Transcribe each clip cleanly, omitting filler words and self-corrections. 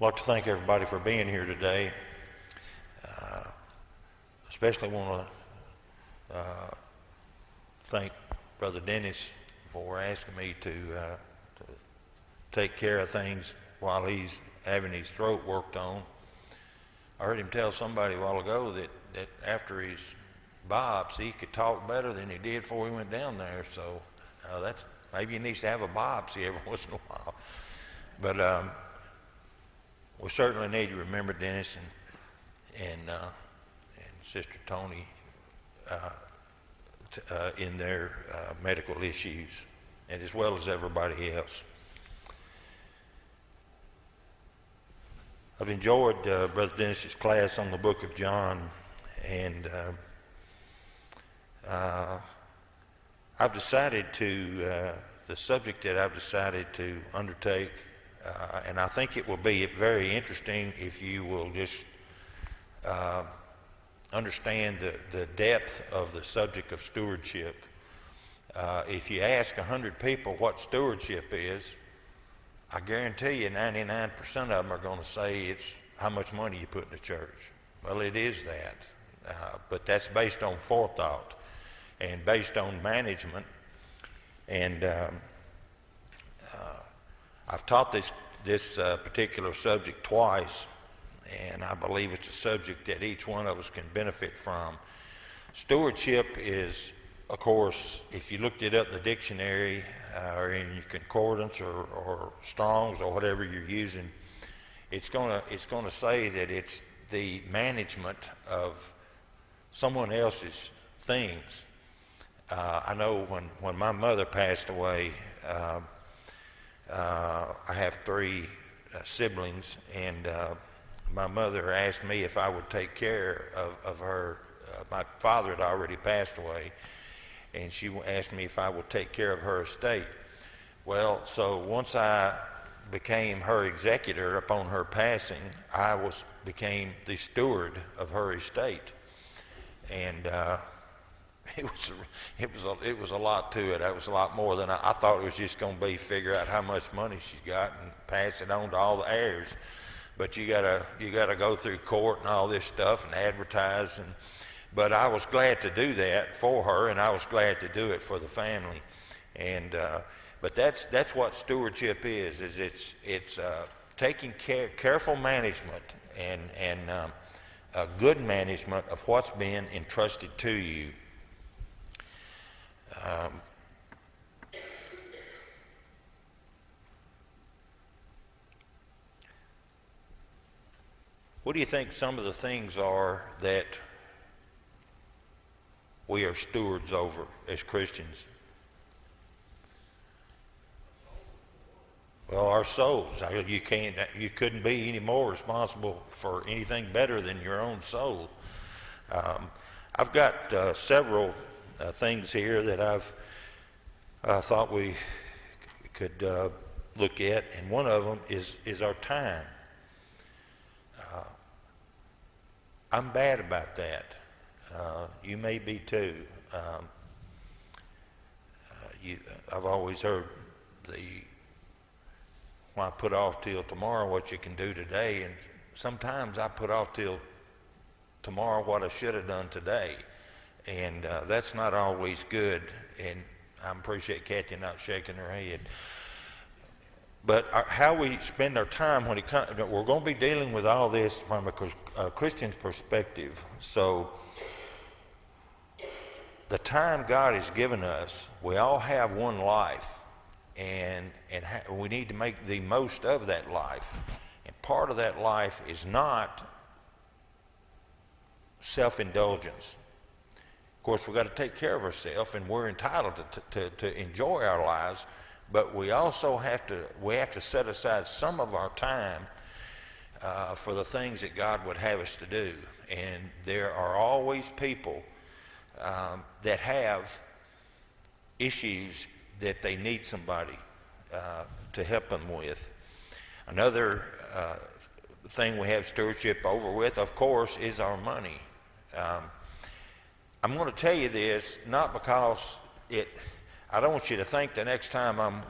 I'd like to thank everybody for being here today. Especially want to thank Brother Dennis for asking me to take care of things while he's having his throat worked on. I heard him tell somebody a while ago that after his biopsy he could talk better than he did before he went down there. So that's maybe he needs to have a biopsy every once in a while. But we certainly need to remember Dennis and Sister Tony in their medical issues, and as well as everybody else. I've enjoyed Brother Dennis's class on the book of John, and I've decided to, the subject that I've decided to undertake, and I think it will be very interesting if you will just understand the depth of the subject of stewardship. If you ask 100 people what stewardship is, I guarantee you 99% of them are going to say it's how much money you put in the church. Well, it is that, but that's based on forethought and based on management. And I've taught this particular subject twice, and I believe it's a subject that each one of us can benefit from. Stewardship is, of course, if you looked it up in the dictionary or in your concordance or Strong's or whatever you're using, it's gonna say that it's the management of someone else's things. I know when my mother passed away, I have three siblings, and my mother asked me if I would take care of her. My father had already passed away, and she asked me if I would take care of her estate. Well, so once I became her executor upon her passing, I became the steward of her estate, and it was a lot to it. It was a lot more than I thought it was just going to be. Figure out how much money she's got and pass it on to all the heirs. But you gotta go through court and all this stuff and advertise. But I was glad to do that for her, and I was glad to do it for the family. And but that's what stewardship is. It's taking careful management and good management of what's been entrusted to you. What do you think some of the things are that we are stewards over as Christians? Well, our souls. You couldn't be any more responsible for anything better than your own soul. I've got several things here that I've thought we could look at, and one of them is our time. I'm bad about that. You may be too. I've always heard when I put off till tomorrow what you can do today, and sometimes I put off till tomorrow what I should have done today, and that's not always good. And I appreciate Kathy not shaking her head. But how we spend our time when we're going to be dealing with all this from a Christian's perspective. So the time God has given us, we all have one life, and we need to make the most of that life. And part of that life is not self-indulgence. Of course, we've got to take care of ourselves, and we're entitled to enjoy our lives. But we also have to set aside some of our time for the things that God would have us to do. And there are always people that have issues that they need somebody to help them with. Another thing we have stewardship over with, of course, is our money. I'm going to tell you this, not because I don't want you to think the next time I'm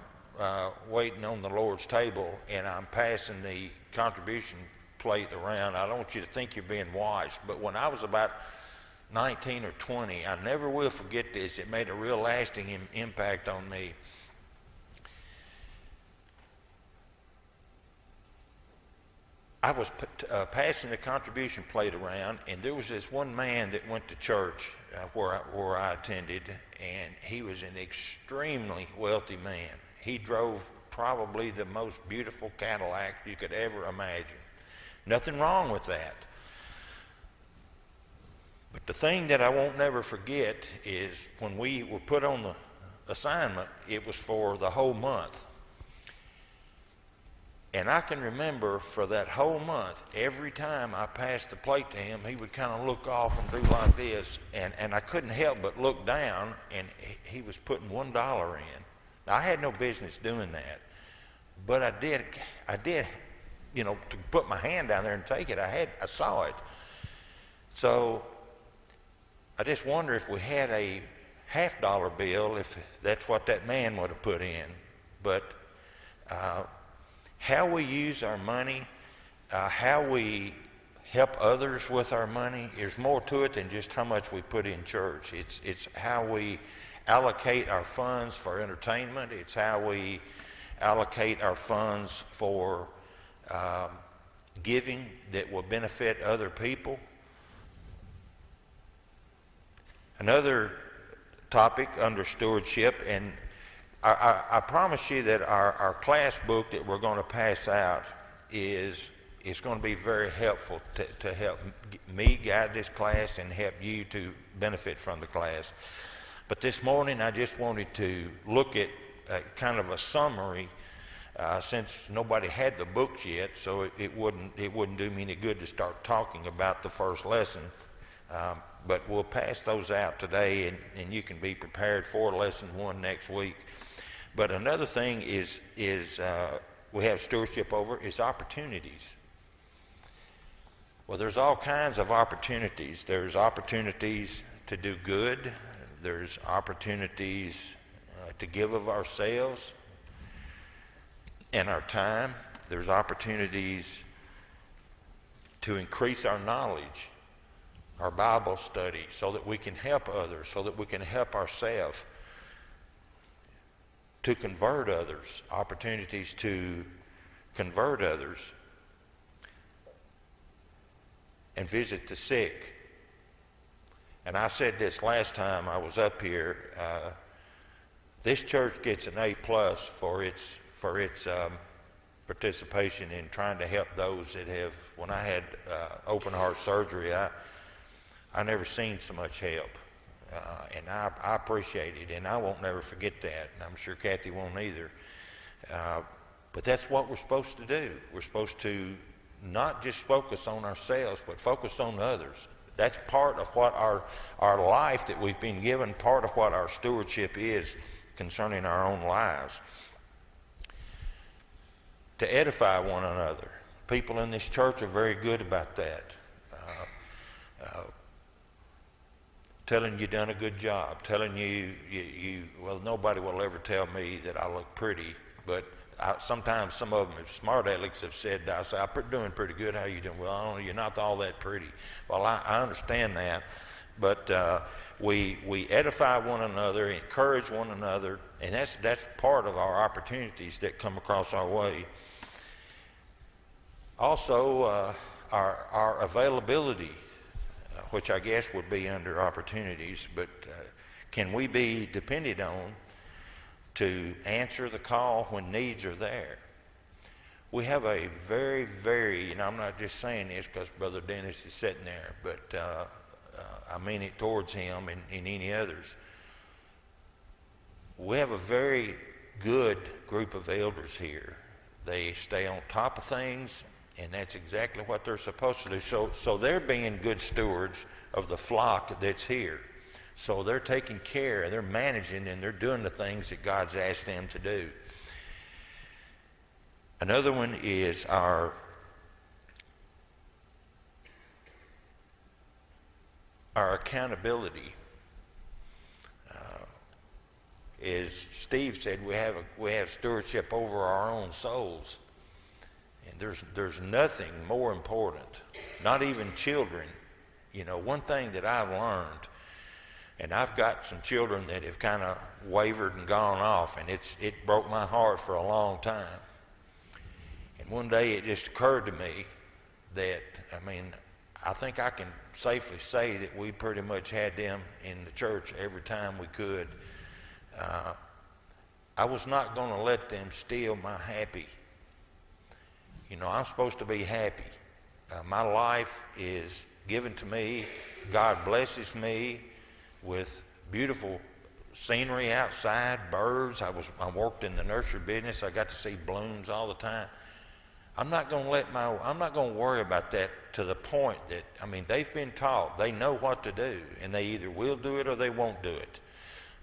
waiting on the Lord's table, and I'm passing the contribution plate around. I don't want you to think you're being watched, but when I was about 19 or 20, I never will forget this. It made a real lasting impact on me. I was passing the contribution plate around, and there was this one man that went to church where I attended, and he was an extremely wealthy man. He drove probably the most beautiful Cadillac you could ever imagine. Nothing wrong with that. But the thing that I won't never forget is when we were put on the assignment, it was for the whole month. And I can remember for that whole month, every time I passed the plate to him, he would kind of look off and do like this, and I couldn't help but look down, and he was putting $1 in. Now, I had no business doing that, but I did, you know, to put my hand down there and take it. I saw it. So I just wonder if we had a $50 bill, if that's what that man would have put in. But how we use our money, how we help others with our money, there's more to it than just how much we put in church. It's how we allocate our funds for entertainment. It's how we allocate our funds for giving that will benefit other people. Another topic under stewardship, and I promise you that our class book that we're going to pass out is going to be very helpful to help me guide this class and help you to benefit from the class. But this morning I just wanted to look at kind of a summary since nobody had the books yet, so it wouldn't do me any good to start talking about the first lesson. But we'll pass those out today, and you can be prepared for lesson 1 next week. But another thing is we have stewardship over is opportunities. Well, there's all kinds of opportunities. There's opportunities to do good. There's opportunities to give of ourselves and our time. There's opportunities to increase our knowledge, our Bible study, so that we can help others, so that we can help ourselves, to convert others, opportunities to convert others, and visit the sick. And I said this last time I was up here, this church gets an A+ for its participation in trying to help those that have, when I had open heart surgery, I never seen so much help. And I appreciate it, and I won't never forget that, and I'm sure Kathy won't either. But that's what we're supposed to do. We're supposed to not just focus on ourselves, but focus on others. That's part of what our life that we've been given, part of what our stewardship is concerning our own lives. To edify one another. People in this church are very good about that. Telling you done a good job, telling you, well, nobody will ever tell me that I look pretty, but sometimes some of them, smart alecks, have said, I say, I'm doing pretty good, how you doing? Well, you're not all that pretty. Well, I understand that, but we edify one another, encourage one another, and that's part of our opportunities that come across our way. Also, our availability, which I guess would be under opportunities, but can we be depended on to answer the call when needs are there? We have a very, very, and I'm not just saying this because Brother Dennis is sitting there, but I mean it towards him and any others. We have a very good group of elders here. They stay on top of things, and that's exactly what they're supposed to do. So they're being good stewards of the flock that's here. So they're taking care, they're managing, and they're doing the things that God's asked them to do. Another one is our accountability. is Steve said we have stewardship over our own souls. And there's nothing more important, not even children. You know, one thing that I've learned, and I've got some children that have kind of wavered and gone off, and it broke my heart for a long time. And one day it just occurred to me that, I think I can safely say that we pretty much had them in the church every time we could. I was not going to let them steal my happy. You know, I'm supposed to be happy. My life is given to me. God blesses me with beautiful scenery outside, birds. I worked in the nursery business. I got to see blooms all the time. I'm not going to worry about that to the point that, they've been taught. They know what to do, and they either will do it or they won't do it.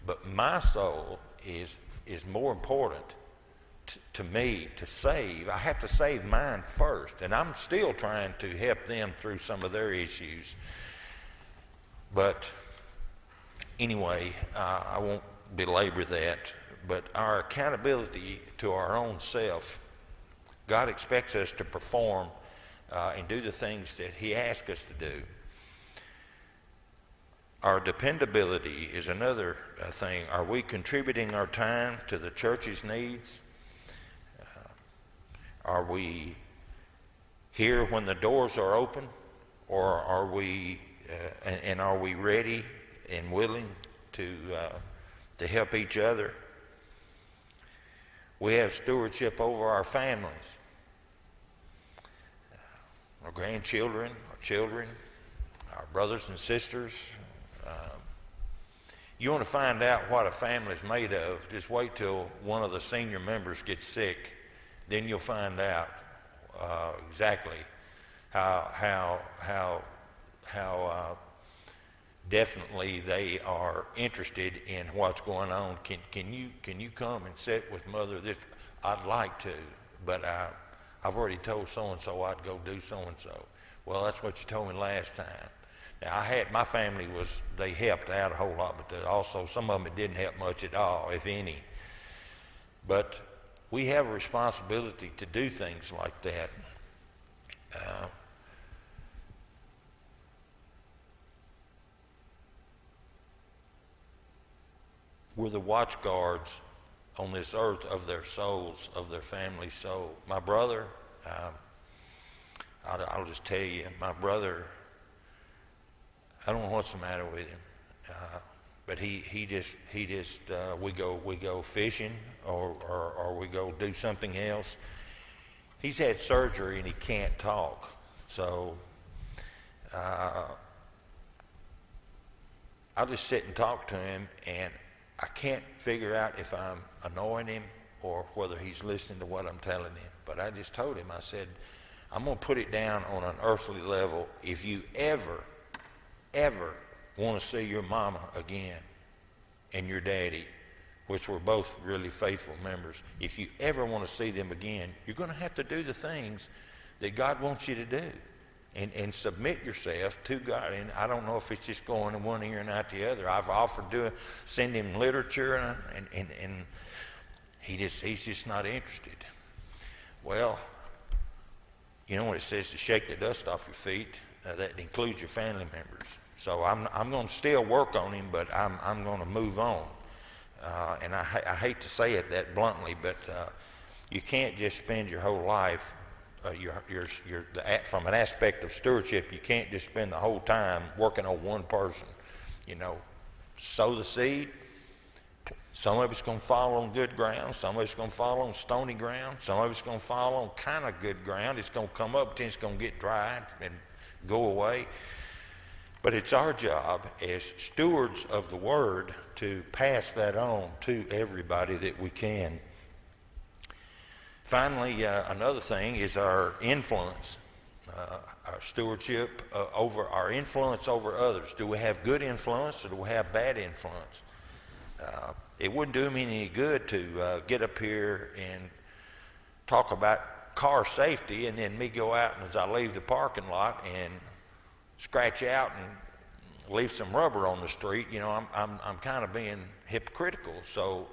But my soul is more important to me to save. I have to save mine first, and I'm still trying to help them through some of their issues. But anyway, I won't belabor that, but our accountability to our own self, God expects us to perform and do the things that He asks us to do. Our dependability is another thing. Are we contributing our time to the church's needs? Are we here when the doors are open, or are we are we ready and willing to help each other? We have stewardship over our families, our grandchildren, our children, our brothers and sisters. You want to find out what a family's made of, just wait till one of the senior members gets sick. Then you'll find out exactly how definitely they are interested in what's going on. Can you come and sit with Mother? I'd like to, but I've already told so and so I'd go do so and so. Well, that's what you told me last time. Now my family they helped out a whole lot, but also some of them it didn't help much at all, if any. But we have a responsibility to do things like that. We're the watch guards on this earth of their souls, of their family's soul. My brother, I'll just tell you, my brother, I don't know what's the matter with him, but he just we go fishing or we go do something else. He's had surgery and he can't talk, so I'll just sit and talk to him, and I can't figure out if I'm annoying him or whether he's listening to what I'm telling him. But I just told him, I said, I'm going to put it down on an earthly level. If you ever want to see your mama again and your daddy, which were both really faithful members, if you ever want to see them again, you're going to have to do the things that God wants you to do and submit yourself to God. And I don't know if it's just going in one ear and out the other. I've offered to send him literature, and he's just not interested. Well, you know when it says to shake the dust off your feet, that includes your family members. So I'm going to still work on him, but I'm going to move on. And I hate to say it that bluntly, but you can't just spend your whole life, from an aspect of stewardship, you can't just spend the whole time working on one person. You know, sow the seed. Some of it's going to fall on good ground. Some of it's going to fall on stony ground. Some of it's going to fall on kind of good ground. It's going to come up, then it's going to get dried and go away. But it's our job as stewards of the Word to pass that on to everybody that we can. Finally, another thing is our influence, our stewardship over our influence over others. Do we have good influence or do we have bad influence? It wouldn't do me any good to get up here and talk about car safety and then me go out and as I leave the parking lot and scratch out leave some rubber on the street, I'm kind of being hypocritical. So,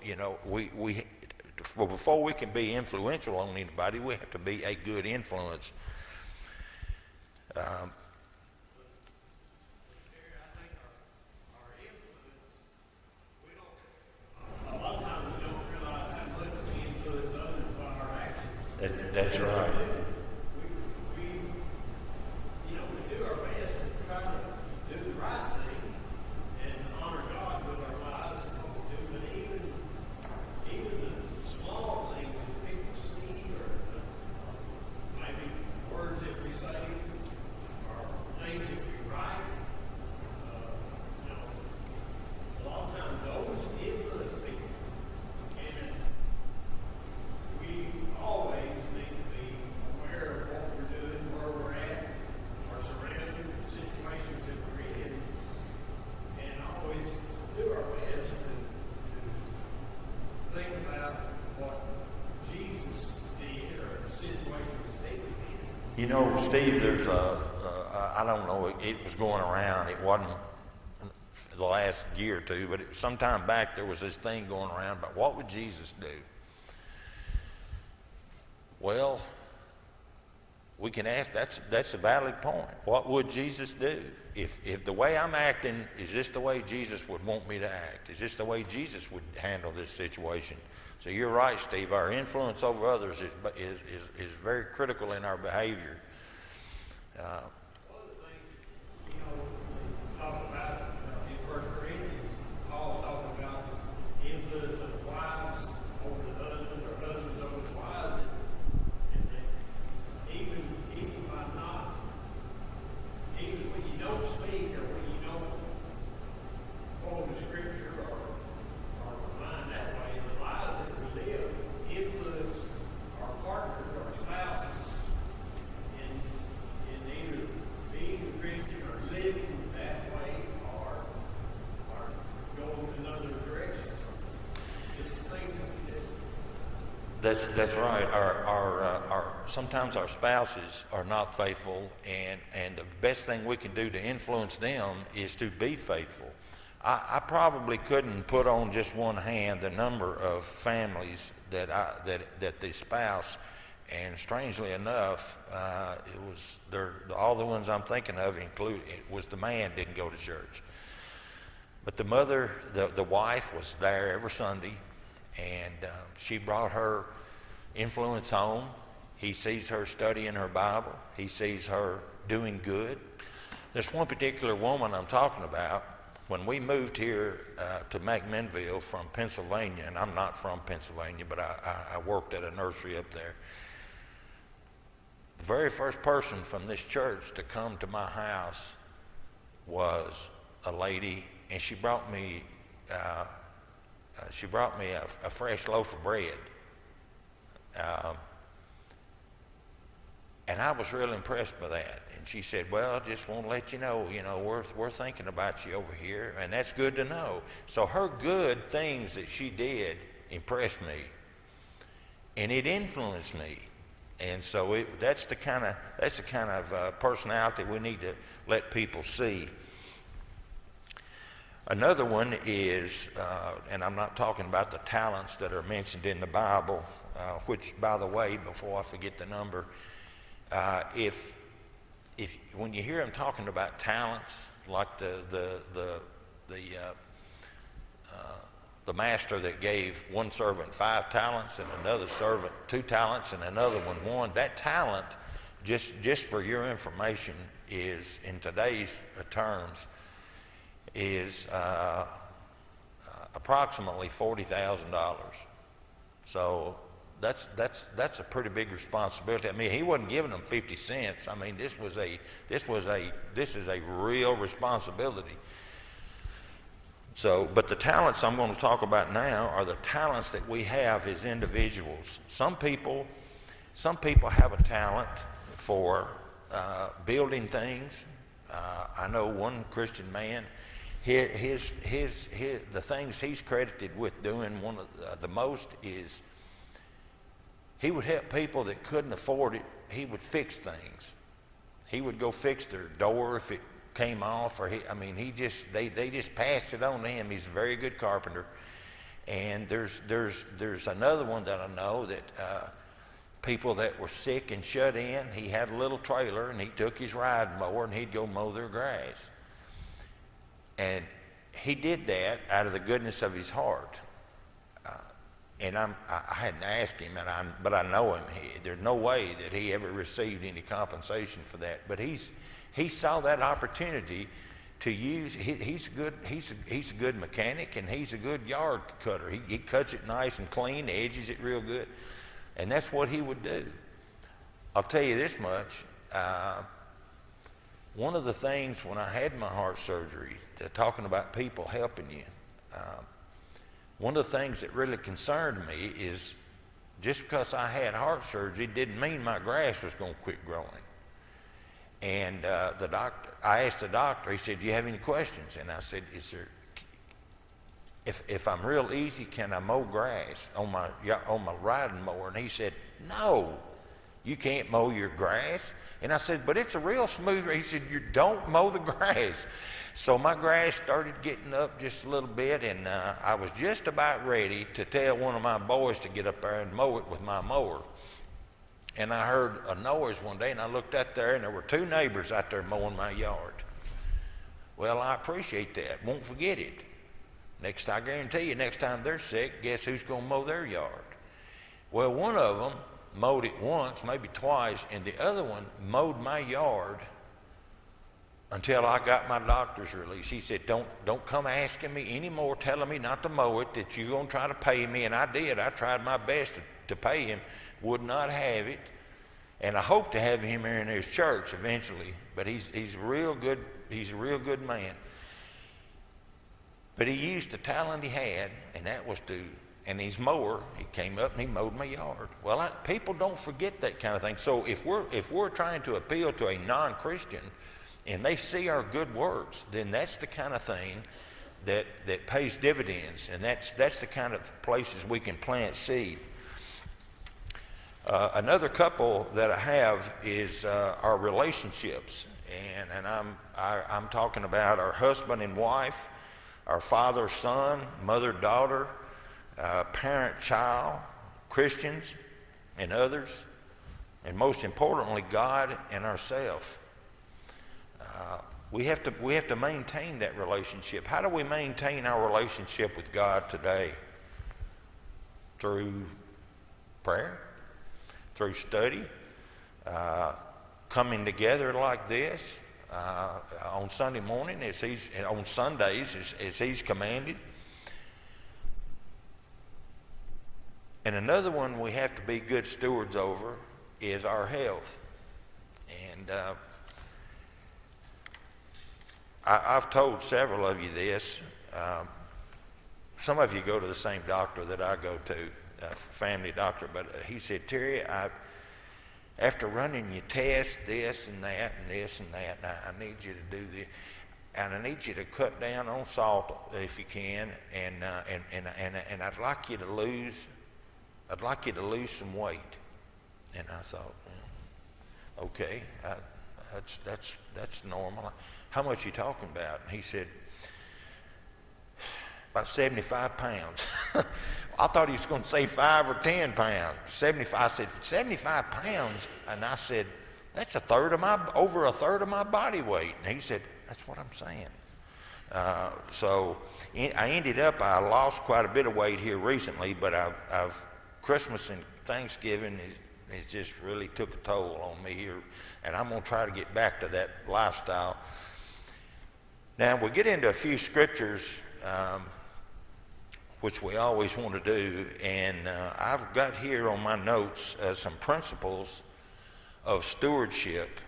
before we can be influential on anybody, we have to be a good influence. That's right. Steve, there's I don't know, it was going around. It wasn't the last year or two, but sometime back there was this thing going around about what would Jesus do? Well, we can ask, that's a valid point. What would Jesus do? If the way I'm acting, is this the way Jesus would want me to act? Is this the way Jesus would handle this situation? So you're right, Steve. Our influence over others is very critical in our behavior. One of the things, talk about in 1 Corinthians, Paul's talking about the influence of wives over the husbands or husbands over the wives, and even by not, even when you don't speak or when you don't quote the scripture or remind that way, the lives that we live influence our partners or our spouses in either being a Christian or living that way or going in another direction. Just the things that we do. That's right. Our sometimes our spouses are not faithful, and the best thing we can do to influence them is to be faithful. I probably couldn't put on just one hand the number of families that the spouse, and strangely enough, all the ones I'm thinking of was the man didn't go to church, but the mother, the wife was there every Sunday, and she brought her influence home. He sees her studying her Bible. He sees her doing good. There's one particular woman I'm talking about. When we moved here to McMinnville from Pennsylvania, and I'm not from Pennsylvania, but I worked at a nursery up there, the very first person from this church to come to my house was a lady, and she brought me a fresh loaf of bread. And I was real impressed by that. And she said, well, I just want to let you know, we're thinking about you over here, and that's good to know. So her good things that she did impressed me, and it influenced me. And so that's the kind of personality we need to let people see. Another one is, and I'm not talking about the talents that are mentioned in the Bible, which, by the way, before I forget the number, if when you hear them talking about talents, like the master that gave one servant 5 talents and another servant 2 talents and another one 1, that talent, just for your information, is in today's terms is approximately $40,000. So that's a pretty big responsibility. I mean, he wasn't giving them 50 cents. I mean, this is a real responsibility. So, but the talents I'm going to talk about now are the talents that we have as individuals. Some people have a talent for building things. I know one Christian man. The things he's credited with doing one of the most is he would help people that couldn't afford it. He would fix things. He would go fix their door came off, or they just passed it on to him. He's a very good carpenter. And there's another one that I know that people that were sick and shut in, he had a little trailer and he took his riding mower and he'd go mow their grass. And he did that out of the goodness of his heart. And I hadn't asked him, but I know him. There's no way that he ever received any compensation for that. But he saw that opportunity to use. He's a good mechanic, and he's a good yard cutter. He cuts it nice and clean, edges it real good, and that's what he would do. I'll tell you this much. One of the things when I had my heart surgery, talking about people helping you, one of the things that really concerned me is just because I had heart surgery didn't mean my grass was going to quit growing. And I asked the doctor, he said, "Do you have any questions?" And I said, if I'm real easy, can I mow grass on my riding mower? And he said, "No, you can't mow your grass." And I said, "But it's a real smooth." He said, "You don't mow the grass." So my grass started getting up just a little bit, and I was just about ready to tell one of my boys to get up there and mow it with my mower. And I heard a noise one day, and I looked out there, and there were two neighbors out there mowing my yard. Well, I appreciate that. Won't forget it. I guarantee you, next time they're sick, guess who's going to mow their yard? Well, one of them mowed it once, maybe twice, and the other one mowed my yard until I got my doctor's release. He said, don't come asking me anymore, telling me not to mow it, that you're going to try to pay me. And I did. I tried my best to pay him. Would not have it. And I hope to have him here in his church eventually. But he's real good. He's a real good man. But he used the talent he had, and that was and his mower, he came up and he mowed my yard. Well, people don't forget that kind of thing. So if we're trying to appeal to a non-Christian and they see our good works, then that's the kind of thing that pays dividends, and that's the kind of places we can plant seed. Another couple that I have is our relationships, and I'm talking about our husband and wife, our father, son, mother, daughter, parent, child, Christians, and others, and most importantly, God and ourselves. We have to maintain that relationship. How do we maintain our relationship with God today? Through prayer, through study, coming together like this on Sunday morning, on Sundays as He's commanded. And another one we have to be good stewards over is our health. And I've told several of you this. Some of you go to the same doctor that I go to, a family doctor, but he said, "Terry, after running your tests, this and that and this and that, I need you to do this, and I need you to cut down on salt if you can, and I'd like you to lose some weight." And I thought, well, okay, that's normal. How much are you talking about? And he said, about 75 pounds. I thought he was going to say 5 or 10 pounds. 75. I said, 75 pounds? And I said, that's over a third of my body weight. And he said, that's what I'm saying. So I lost quite a bit of weight here recently, but Christmas and Thanksgiving it just really took a toll on me here, and I'm going to try to get back to that lifestyle. Now, we'll get into a few scriptures, which we always want to do, and I've got here on my notes some principles of stewardship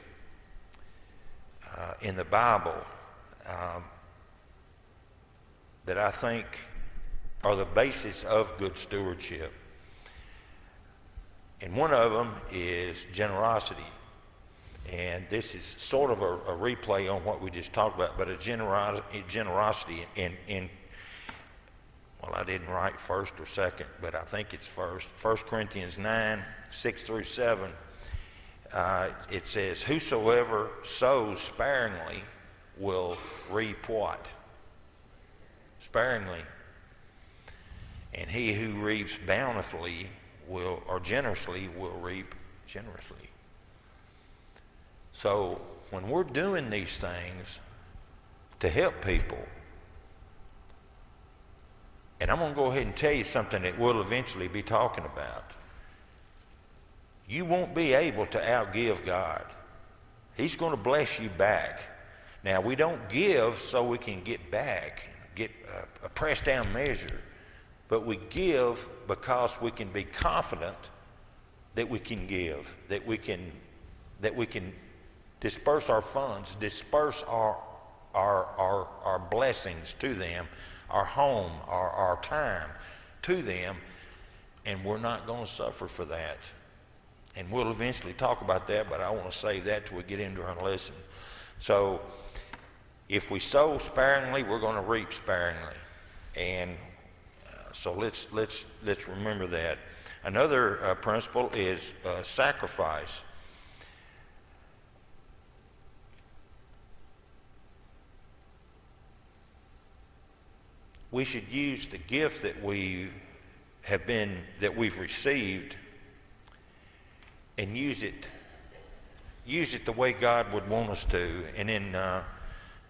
in the Bible that I think are the basis of good stewardship. And one of them is generosity. And this is sort of a replay on what we just talked about, but a generosity in well, I didn't write first or second, but I think it's first. 1 Corinthians 9, 6 through 7, it says, "Whosoever sows sparingly will reap what? Sparingly. And he who reaps bountifully will, or generously, will reap generously. So when we're doing these things to help people, and I'm going to go ahead and tell you something that we'll eventually be talking about. You won't be able to outgive God. He's going to bless you back. Now, we don't give so we can get back, get a pressed down measure, but we give because we can be confident that we can give, that we can disperse our funds, disperse our blessings to them, our home, our time to them, and we're not going to suffer for that. And we'll eventually talk about that, but I want to save that till we get into our lesson. So if we sow sparingly, we're going to reap sparingly. And so let's remember that. Another principle is sacrifice. We should use the gift that we've received, and use it the way God would want us to. And in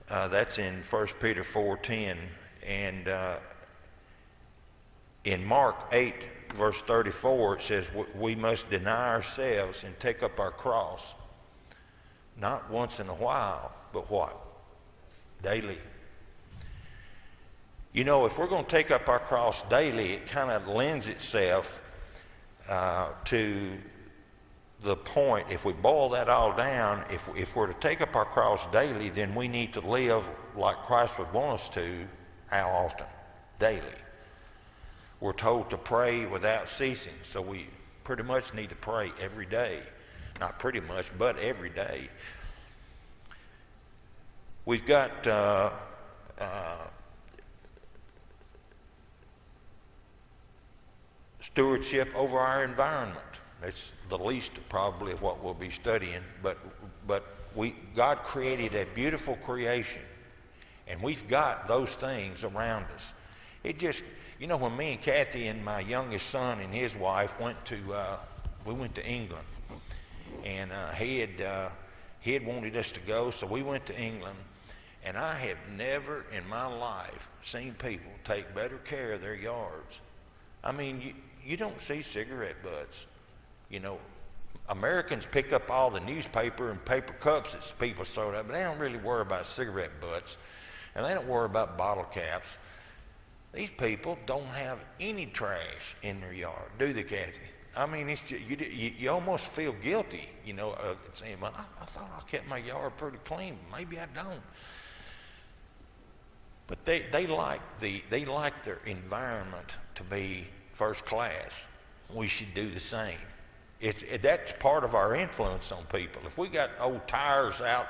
that's in 1 Peter 4:10, and in Mark 8 verse 34 it says we must deny ourselves and take up our cross, not once in a while, but what? Daily. You know, if we're going to take up our cross daily, it kind of lends itself to the point, if we boil that all down, if we're to take up our cross daily, then we need to live like Christ would want us to. How often? Daily. We're told to pray without ceasing, so we pretty much need to pray every day. Not pretty much, but every day. We've got stewardship over our environment. It's the least probably of what we'll be studying, but God created a beautiful creation, and we've got those things around us. It just, you know, when me and Kathy and my youngest son and his wife went to England, and he had wanted us to go, so we went to England, and I have never in my life seen people take better care of their yards. I mean, you don't see cigarette butts. You know, Americans pick up all the newspaper and paper cups that people throw up, but they don't really worry about cigarette butts, and they don't worry about bottle caps. These people don't have any trash in their yard, do they, Kathy? I mean, it's just, you almost feel guilty, you know, saying, well, I thought I kept my yard pretty clean. Maybe I don't. But they like their environment to be first class. We should do the same. That's part of our influence on people. If we got old tires out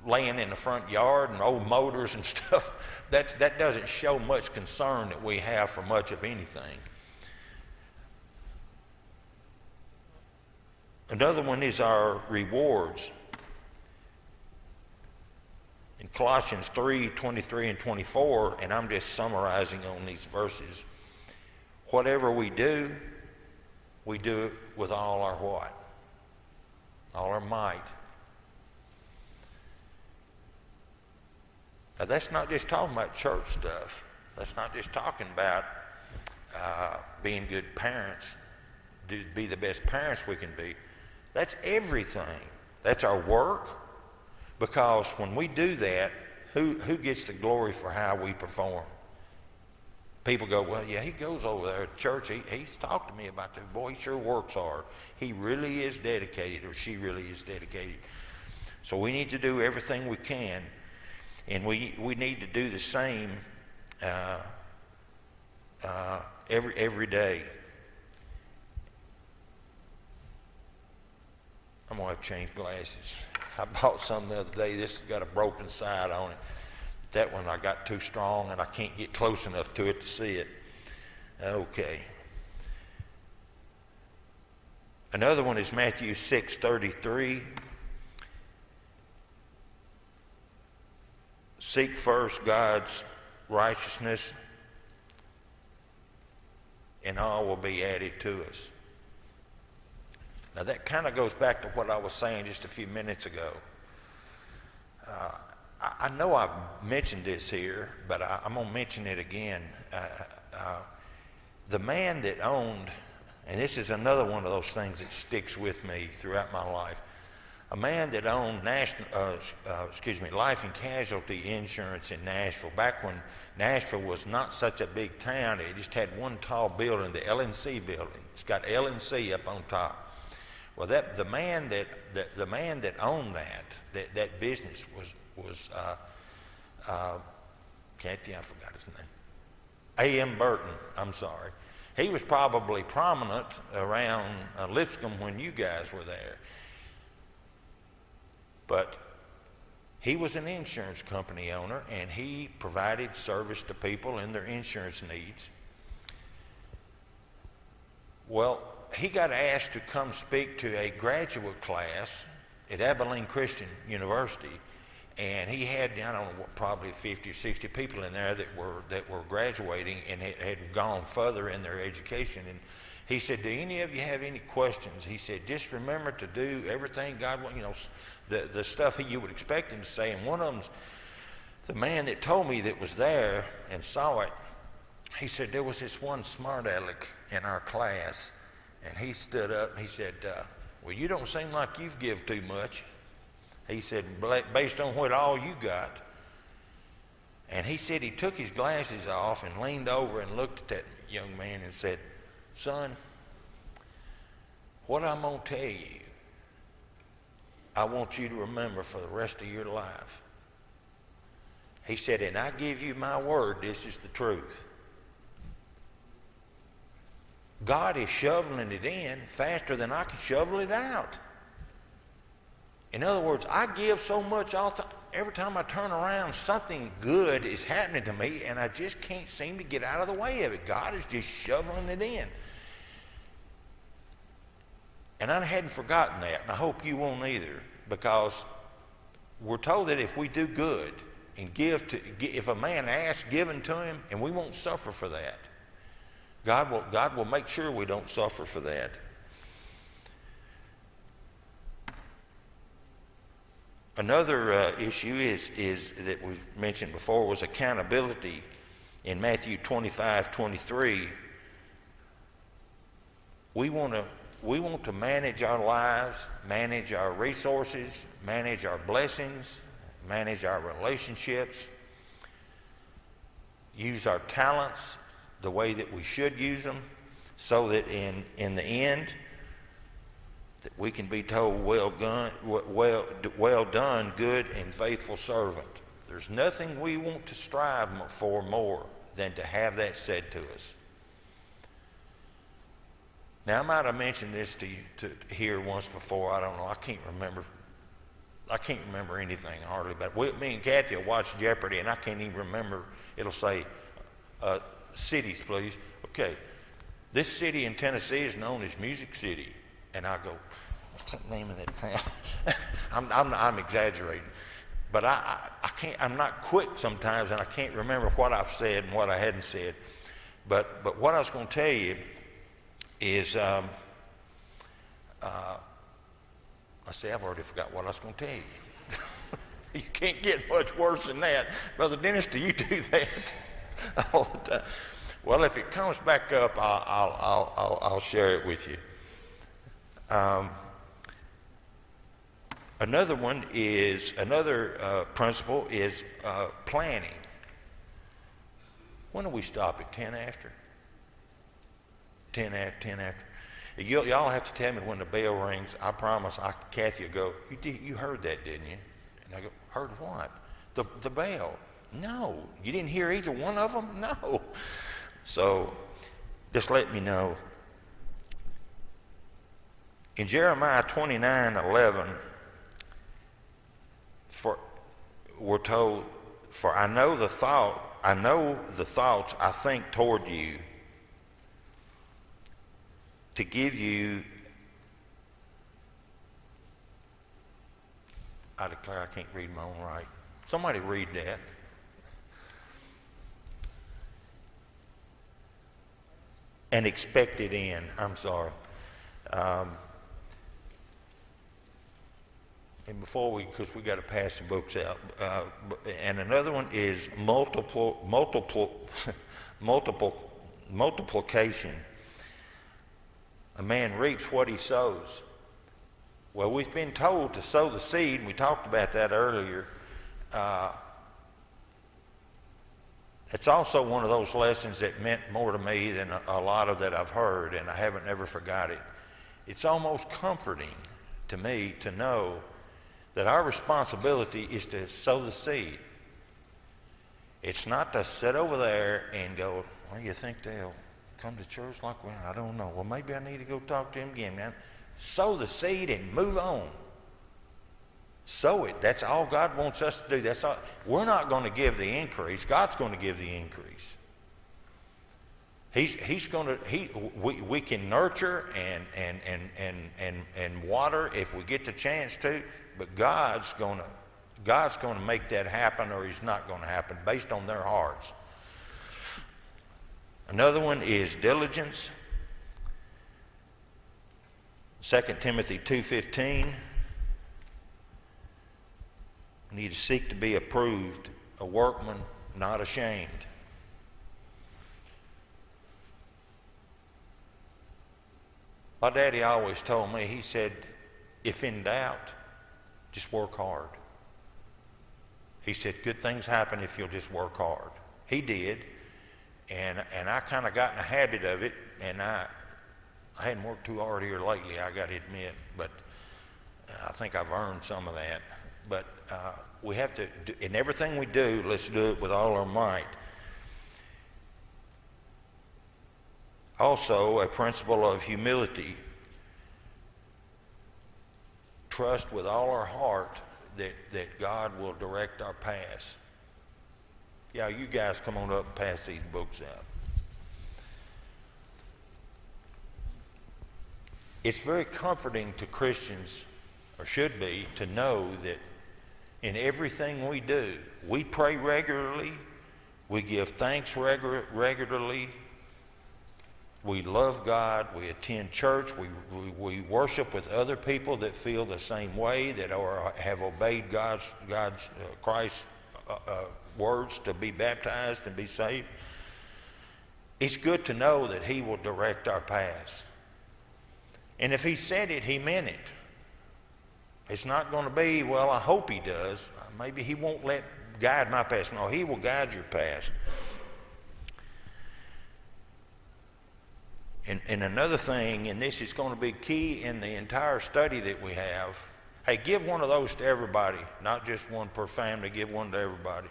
laying in the front yard and old motors and stuff, that doesn't show much concern that we have for much of anything. Another one is our rewards. In Colossians 3:23 and 24, and I'm just summarizing on these verses, whatever we do it with all our what? All our might. Now, that's not just talking about church stuff. That's not just talking about being good parents, be the best parents we can be. That's everything. That's our work, because when we do that, who gets the glory for how we perform? People go, well, yeah, he goes over there to church. He's talked to me about that. Boy, he sure works hard. He really is dedicated, or she really is dedicated. So we need to do everything we can, and we need to do the same every day. I'm going to have to change glasses. I bought some the other day. This has got a broken side on it. That one I got too strong and I can't get close enough to it to see it. Okay. Another one is Matthew 6:33. seek first God's righteousness, and all will be added to us. Now that kind of goes back to what I was saying just a few minutes ago. I know I've mentioned this here, but I'm going to mention it again. The man that owned, and this is another one of those things that sticks with me throughout my life, a man that owned life and casualty insurance in Nashville, back when Nashville was not such a big town. It just had one tall building, the LNC building. It's got LNC up on top. Well, the man that owned that business was Kathy, I forgot his name. A.M. Burton, I'm sorry. He was probably prominent around Lipscomb when you guys were there. But he was an insurance company owner, and he provided service to people in their insurance needs. Well, he got asked to come speak to a graduate class at Abilene Christian University, and he had, I don't know, probably 50 or 60 people in there that were graduating and had gone further in their education. And he said, do any of you have any questions? He said, just remember to do everything God wants, the stuff you would expect him to say. And one of them's the man that told me that was there and saw it. He said, there was this one smart aleck in our class, and he stood up and he said, well, you don't seem like you've give too much. He said, based on what all you got. And he said he took his glasses off and leaned over and looked at that young man and said, son, what I'm going to tell you, I want you to remember for the rest of your life. He said, and I give you my word, this is the truth. God is shoveling it in faster than I can shovel it out. In other words, I give so much all the time. Every time I turn around, something good is happening to me, and I just can't seem to get out of the way of it. God is just shoveling it in. And I hadn't forgotten that, and I hope you won't either, because we're told that if we do good and if a man asks, given to him, and we won't suffer for that. God will make sure we don't suffer for that. Another issue is that we've mentioned before was accountability. In Matthew 25:23, we want to manage our lives, manage our resources, manage our blessings, manage our relationships, use our talents the way that we should use them, so that in the end that we can be told, well done, good and faithful servant. There's nothing we want to strive for more than to have that said to us. Now, I might have mentioned this to you here once before. I don't know. I can't remember anything hardly. But me and Kathy will watch Jeopardy, and I can't even remember. It'll say, cities, please. Okay, this city in Tennessee is known as Music City. And I go, what's the name of that town? I'm exaggerating. But I can't, I'm not quick sometimes, and I can't remember what I've said and what I hadn't said. But what I was going to tell you is, I say I've already forgot what I was going to tell you. You can't get much worse than that. Brother Dennis, do you do that all the time? Well, if it comes back up, I'll share it with you. Another principle is planning. When do we stop at 10 after? 10 after. Y'all have to tell me when the bell rings. I promise. Kathy will go, you heard that, didn't you? And I go, heard what? The bell. No, you didn't hear either one of them? No. So just let me know. In Jeremiah 29:11, we're told, for I know the thoughts I think toward you, to give you, I declare I can't read my own right. Somebody read that. an expected end. I'm sorry. And before because we got to pass some books out. And another one is multiplication. A man reaps what he sows. Well, we've been told to sow the seed, and we talked about that earlier. It's also one of those lessons that meant more to me than a lot of that I've heard, and I haven't ever forgot it. It's almost comforting to me to know that our responsibility is to sow the seed. It's not to sit over there and go, well, you think they'll come to church like, well, I don't know. Well, maybe I need to go talk to him again. Now, sow the seed and move on. Sow it. That's all God wants us to do. That's all. We're not going to give the increase. God's going to give the increase. He's going to. We can nurture and water if we get the chance to, but God's going to make that happen, or He's not going to happen based on their hearts. Another one is diligence. 2 Timothy 2:15. We need to seek to be approved, a workman not ashamed. My daddy always told me, he said, if in doubt, just work hard. He said, good things happen if you'll just work hard. He did, and I kind of got in the habit of it, and I hadn't worked too hard here lately, I got to admit, but I think I've earned some of that. But we have to, in everything we do, let's do it with all our might. Also, a principle of humility. Trust with all our heart that God will direct our paths. Yeah, you guys come on up and pass these books out. It's very comforting to Christians, or should be, to know that in everything we do, we pray regularly, we give thanks regularly, we love God, we attend church, we worship with other people that feel the same way, that have obeyed Christ's words to be baptized and be saved. It's good to know that He will direct our paths. And if He said it, He meant it. It's not going to be, well, I hope He does. Maybe He won't guide my path. No, He will guide your path. And another thing, and this is going to be key in the entire study that we have, hey, give one of those to everybody, not just one per family, give one to everybody.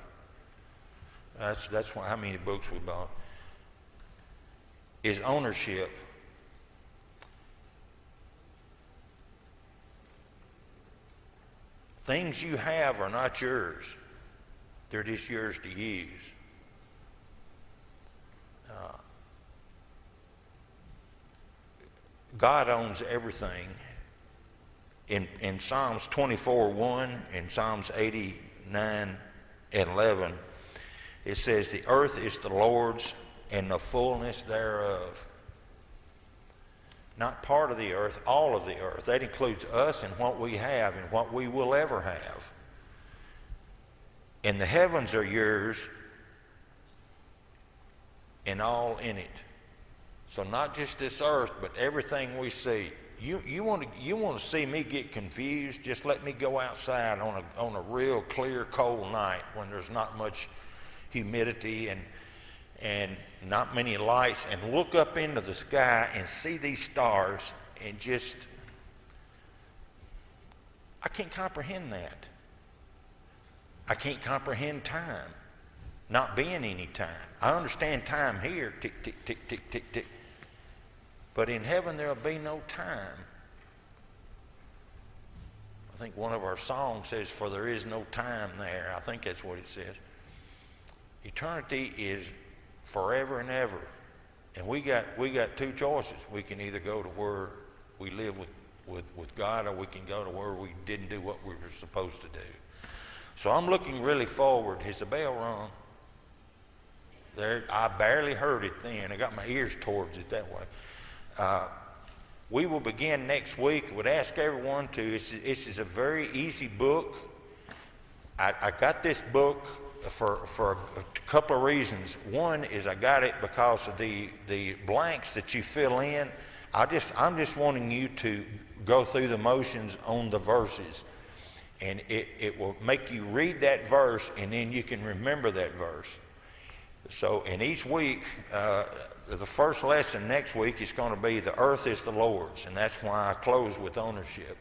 That's how many books we bought. Is ownership. Things you have are not yours. They're just yours to use. God owns everything. In Psalms 24:1 and Psalms 89:11, it says, the earth is the Lord's and the fullness thereof. Not part of the earth, all of the earth. That includes us and what we have and what we will ever have. And the heavens are yours and all in it. So not just this earth, but everything we see. You want to see me get confused? Just let me go outside on a real clear, cold night when there's not much humidity and not many lights, and look up into the sky and see these stars, and just, I can't comprehend that. I can't comprehend time, not being any time. I understand time here, tick, tick, tick, tick, tick, tick. But in heaven there'll be no time. I think one of our songs says, for there is no time there. I think that's what it says. Eternity is forever and ever. And we got two choices. We can either go to where we live with God, or we can go to where we didn't do what we were supposed to do. So I'm looking really forward. Is the bell rung? I barely heard it then. I got my ears towards it that way. We will begin next week. Would ask everyone to. This is a very easy book. I got this book for a couple of reasons. One is I got it because of the blanks that you fill in. I'm just wanting you to go through the motions on the verses, and it will make you read that verse, and then you can remember that verse. So, in each week, the first lesson next week is going to be the earth is the Lord's, and that's why I close with ownership.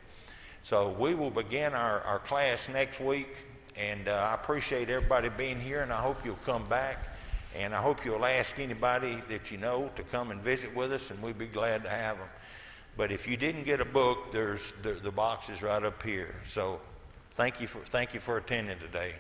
So we will begin our class next week, and I appreciate everybody being here, and I hope you'll come back, and I hope you'll ask anybody that you know to come and visit with us, and we'd be glad to have them. But if you didn't get a book, there's the box is right up here. So thank you for attending today.